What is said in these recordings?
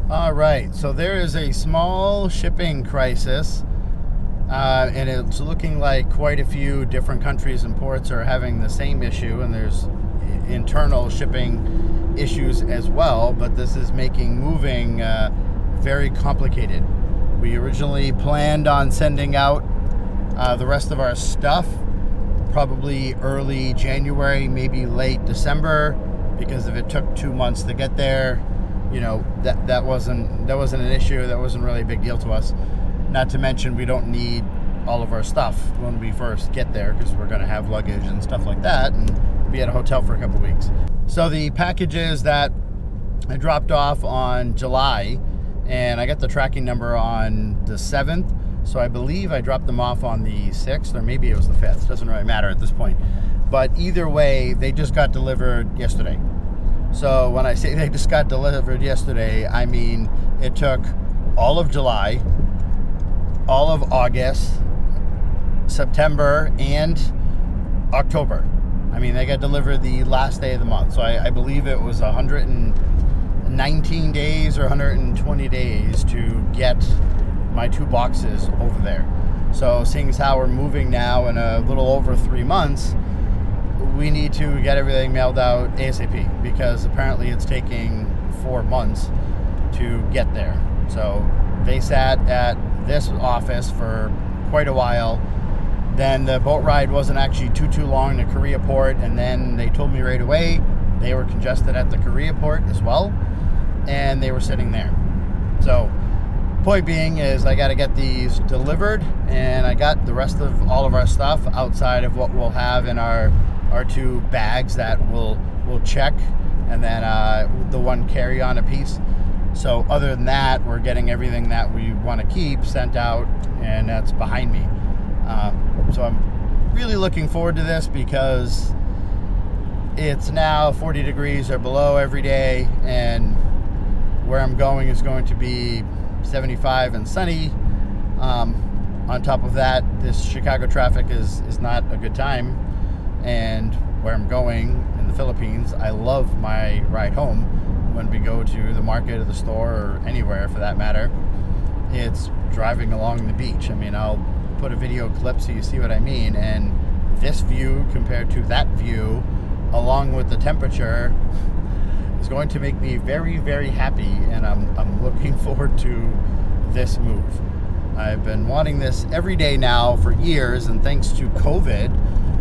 All right, so there is a small shipping crisis, and it's looking like quite a few different countries and ports are having the same issue, and there's internal shipping issues as well, but this is making moving very complicated. We originally planned on sending out the rest of our stuff probably early January, maybe late December, because if it took 2 months to get there, that wasn't an issue. That wasn't really a big deal to us. Not to mention, we don't need all of our stuff when we first get there, because we're going to have luggage and stuff like that and be at a hotel for a couple weeks. So the packages that I dropped off on July, and I got the tracking number on the 7th, so I believe I dropped them off on the 6th, or maybe it was the 5th. Doesn't really matter at this point. But either way, they just got delivered yesterday. So when I say they just got delivered yesterday, I mean it took all of July, all of August, September, and October. I mean, they got delivered the last day of the month. So I believe it was 119 days or 120 days to get my 2 boxes over there. So seeing as how we're moving now in a little over 3 months, we need to get everything mailed out ASAP, because apparently it's taking 4 months to get there. So they sat at this office for quite a while. Then the boat ride wasn't actually too long to Korea port, and then they told me right away they were congested at the Korea port as well, and they were sitting there. So point being is I got to get these delivered, and I got the rest of all of our stuff outside of what we'll have in our 2 bags that we'll check, and then the 1 carry-on a piece. So other than that, we're getting everything that we want to keep sent out, and that's behind me. So I'm really looking forward to this, because it's now 40 degrees or below every day, and where I'm going is going to be 75 and sunny. On top of that, this Chicago traffic is not a good time. And where I'm going in the Philippines, I love my ride home when we go to the market or the store or anywhere for that matter. It's driving along the beach. I mean, I'll put a video clip so you see what I mean. And this view compared to that view, along with the temperature, is going to make me very, very happy. And I'm looking forward to this move. I've been wanting this every day now for years, and thanks to COVID,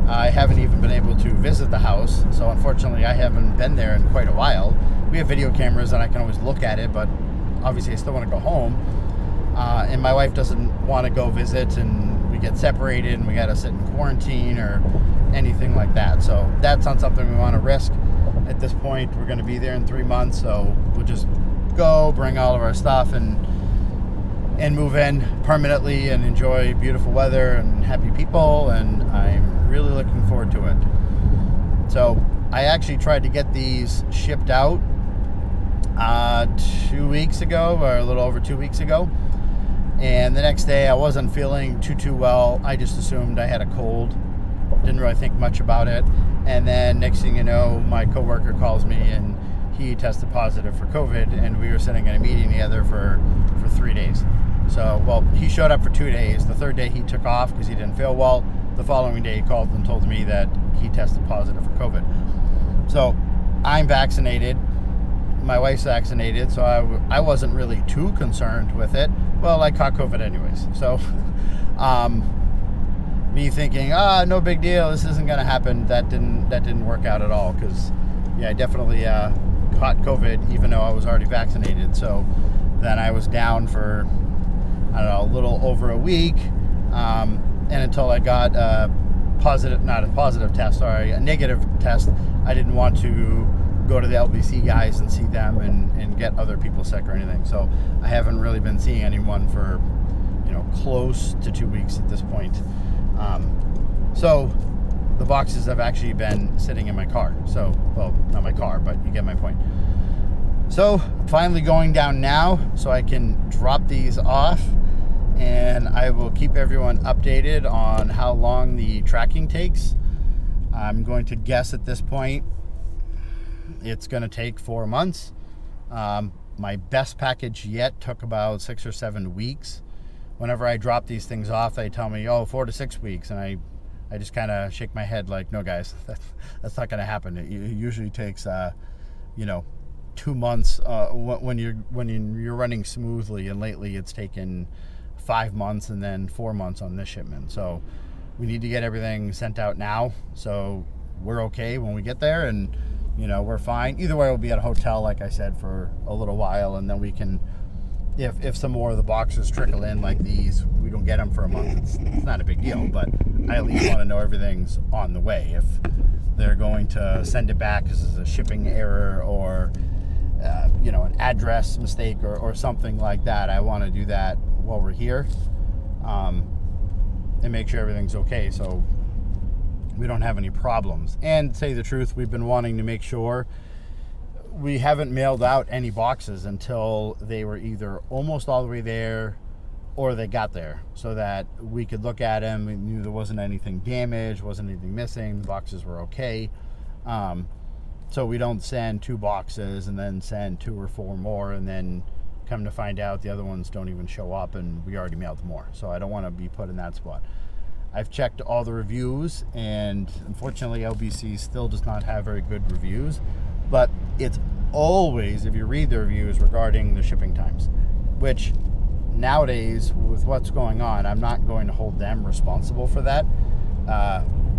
I haven't even been able to visit the house, so unfortunately I haven't been there in quite a while. We have video cameras and I can always look at it, but obviously I still want to go home. And my wife doesn't want to go visit, and we get separated and we got to sit in quarantine or anything like that. So that's not something we want to risk at this point. We're going to be there in 3 months, so we'll just go, bring all of our stuff, and move in permanently and enjoy beautiful weather and happy people, and I'm really looking forward to it. So I actually tried to get these shipped out 2 weeks ago, or a little over 2 weeks ago, and the next day I wasn't feeling too well. I just assumed I had a cold, didn't really think much about it, and then next thing you know, my coworker calls me and he tested positive for COVID, and we were sitting in a meeting together for 3 days. So, well, he showed up for 2 days. The 3rd day he took off because he didn't feel well. The following day he called and told me that he tested positive for COVID. So I'm vaccinated. My wife's vaccinated, so I wasn't really too concerned with it. Well, I caught COVID anyways. So me thinking, no big deal, this isn't going to happen, that didn't work out at all, because yeah, I definitely caught COVID even though I was already vaccinated. So then I was down for, I don't know, a little over a week, and until I got a negative test, I didn't want to go to the LBC guys and see them and get other people sick or anything. So I haven't really been seeing anyone for, close to 2 weeks at this point. So the boxes have actually been sitting in my car. So, well, not my car, but you get my point. So finally going down now so I can drop these off, and I will keep everyone updated on how long the tracking takes. I'm going to guess at this point it's going to take 4 months. My best package yet took about 6 or 7 weeks. Whenever I drop these things off, they tell me, 4 to 6 weeks. And I just kind of shake my head like, no, guys, that's not going to happen. It usually takes, 2 months when you're running smoothly. And lately it's taken 5 months and then 4 months on this shipment. So we need to get everything sent out now. So we're okay when we get there, and we're fine. Either way, we'll be at a hotel, like I said, for a little while, and then we can, if some more of the boxes trickle in like these, we don't get them for a month. It's not a big deal, but I at least want to know everything's on the way. If they're going to send it back because it's a shipping error or an address mistake or something like that, I want to do that while we're here, and make sure everything's okay, so we don't have any problems. And to say the truth, we've been wanting to make sure we haven't mailed out any boxes until they were either almost all the way there or they got there, so that we could look at them and knew there wasn't anything damaged, wasn't anything missing, the boxes were okay. So we don't send 2 boxes and then send 2 or 4 more and then come to find out the other ones don't even show up and we already mailed more. So I don't want to be put in that spot. I've checked all the reviews, and unfortunately LBC still does not have very good reviews, but it's always, if you read the reviews, regarding the shipping times, which nowadays with what's going on, I'm not going to hold them responsible for that.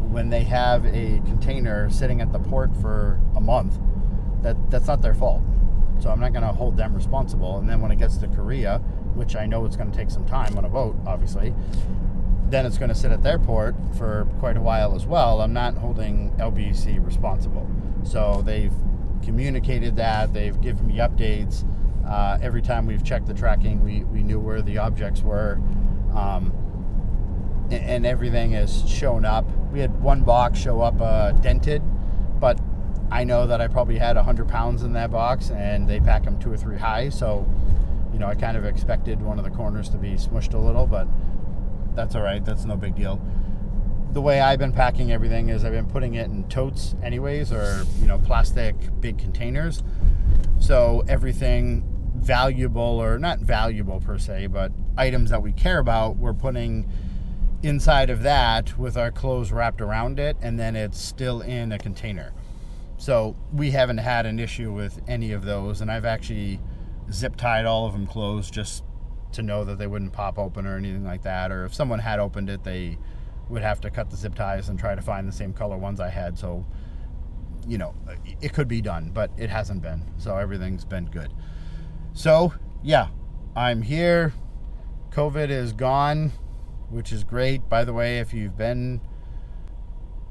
When they have a container sitting at the port for a month, that's not their fault. So I'm not going to hold them responsible. And then when it gets to Korea, which I know it's going to take some time on a boat, obviously, then it's going to sit at their port for quite a while as well. I'm not holding LBC responsible. So they've communicated that. They've given me updates. Every time we've checked the tracking, we knew where the objects were. And everything has shown up. We had one box show up dented, but I know that I probably had 100 pounds in that box, and they pack them 2 or 3 high. So, I kind of expected one of the corners to be smushed a little, but that's all right. That's no big deal. The way I've been packing everything is I've been putting it in totes anyways, or, plastic big containers. So everything valuable, or not valuable per se, but items that we care about, we're putting inside of that with our clothes wrapped around it, and then it's still in a container. So we haven't had an issue with any of those, and I've actually zip tied all of them closed just to know that they wouldn't pop open or anything like that. Or if someone had opened it, they would have to cut the zip ties and try to find the same color ones I had. So, it could be done, but it hasn't been. So everything's been good. So yeah, I'm here. COVID is gone, which is great. By the way, if you've been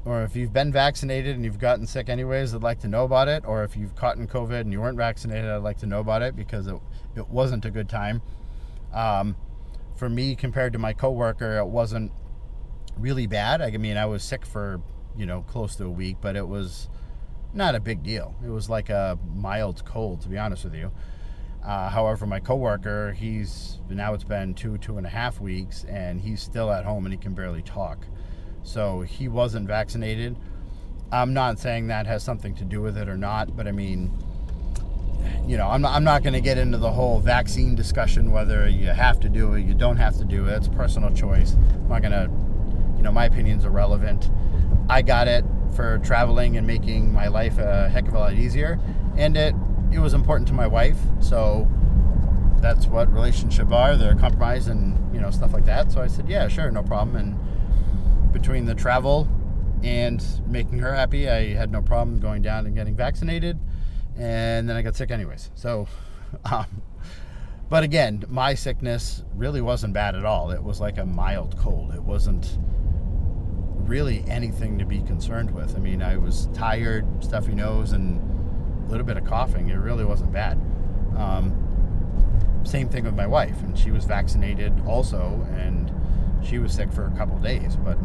vaccinated and you've gotten sick anyways, I'd like to know about it. Or if you've caught in COVID and you weren't vaccinated, I'd like to know about it, because it wasn't a good time. For me, compared to my coworker, it wasn't really bad. I was sick for, close to a week, but it was not a big deal. It was like a mild cold, to be honest with you. However, my coworker, it's been 2.5 weeks, and he's still at home and he can barely talk. So he wasn't vaccinated. I'm not saying that has something to do with it or not, but I'm not going to get into the whole vaccine discussion, whether you have to do it, you don't have to do it. It's a personal choice. I'm not going to, my opinion's irrelevant. I got it for traveling and making my life a heck of a lot easier, and it was important to my wife. So that's what relationships are. They're compromise and, stuff like that. So I said, yeah, sure, no problem. And between the travel and making her happy, I had no problem going down and getting vaccinated. And then I got sick anyways. So, but again, my sickness really wasn't bad at all. It was like a mild cold. It wasn't really anything to be concerned with. I was tired, stuffy nose, and a little bit of coughing. It really wasn't bad. Same thing with my wife, and she was vaccinated also, and she was sick for a couple days. But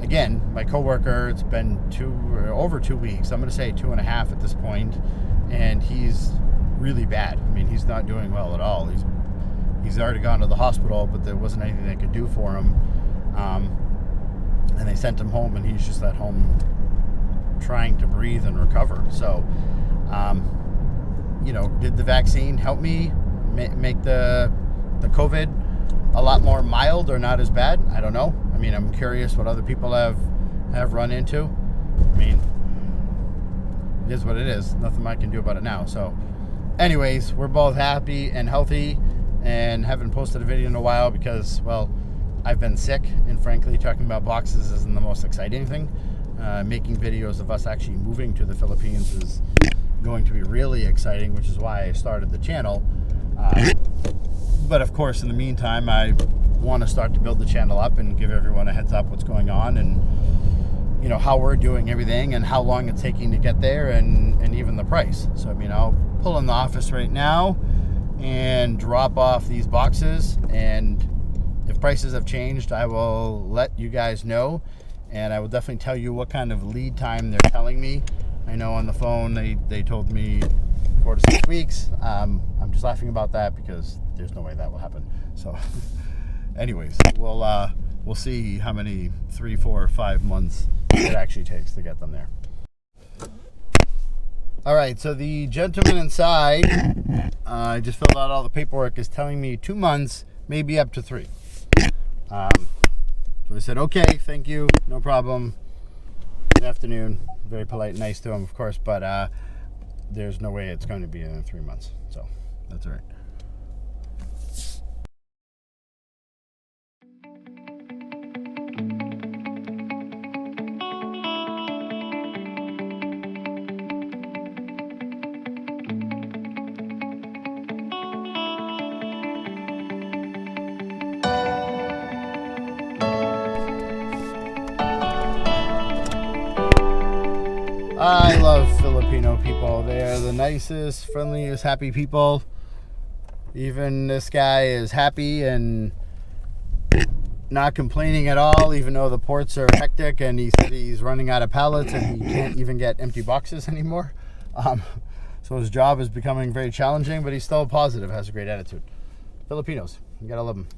again, my coworker, it's been over 2 weeks. I'm going to say 2.5 at this point. And he's really bad. He's not doing well at all. He's already gone to the hospital, but there wasn't anything they could do for him. And they sent him home, and he's just at home trying to breathe and recover. So, did the vaccine help me make the COVID a lot more mild or not as bad? I don't know. I mean, I'm curious what other people have run into. I mean, it is what it is. Nothing I can do about it now. So anyways, we're both happy and healthy and haven't posted a video in a while because, well, I've been sick, and frankly, talking about boxes isn't the most exciting thing. Making videos of us actually moving to the Philippines is going to be really exciting, which is why I started the channel. But of course, in the meantime, I want to start to build the channel up and give everyone a heads up what's going on, and how we're doing everything and how long it's taking to get there, and even the price. So I mean, I'll pull in the office right now and drop off these boxes, and if prices have changed, I will let you guys know, and I will definitely tell you what kind of lead time they're telling me. I know on the phone they told me 4 to 6 weeks. I'm just laughing about that because there's no way that will happen. So anyways, we'll see how many 3, 4, 5 months it actually takes to get them there. All right, so the gentleman inside, I just filled out all the paperwork, is telling me 2 months, maybe up to 3. So I said, okay, thank you, no problem. Good afternoon. Very polite and nice to him, of course, but there's no way it's going to be in 3 months. So that's all right. I love Filipino people. They're the nicest, friendliest, happy people. Even this guy is happy and not complaining at all, even though the ports are hectic, and he said he's running out of pallets and he can't even get empty boxes anymore. So his job is becoming very challenging, but he's still positive, has a great attitude. Filipinos, you gotta love them.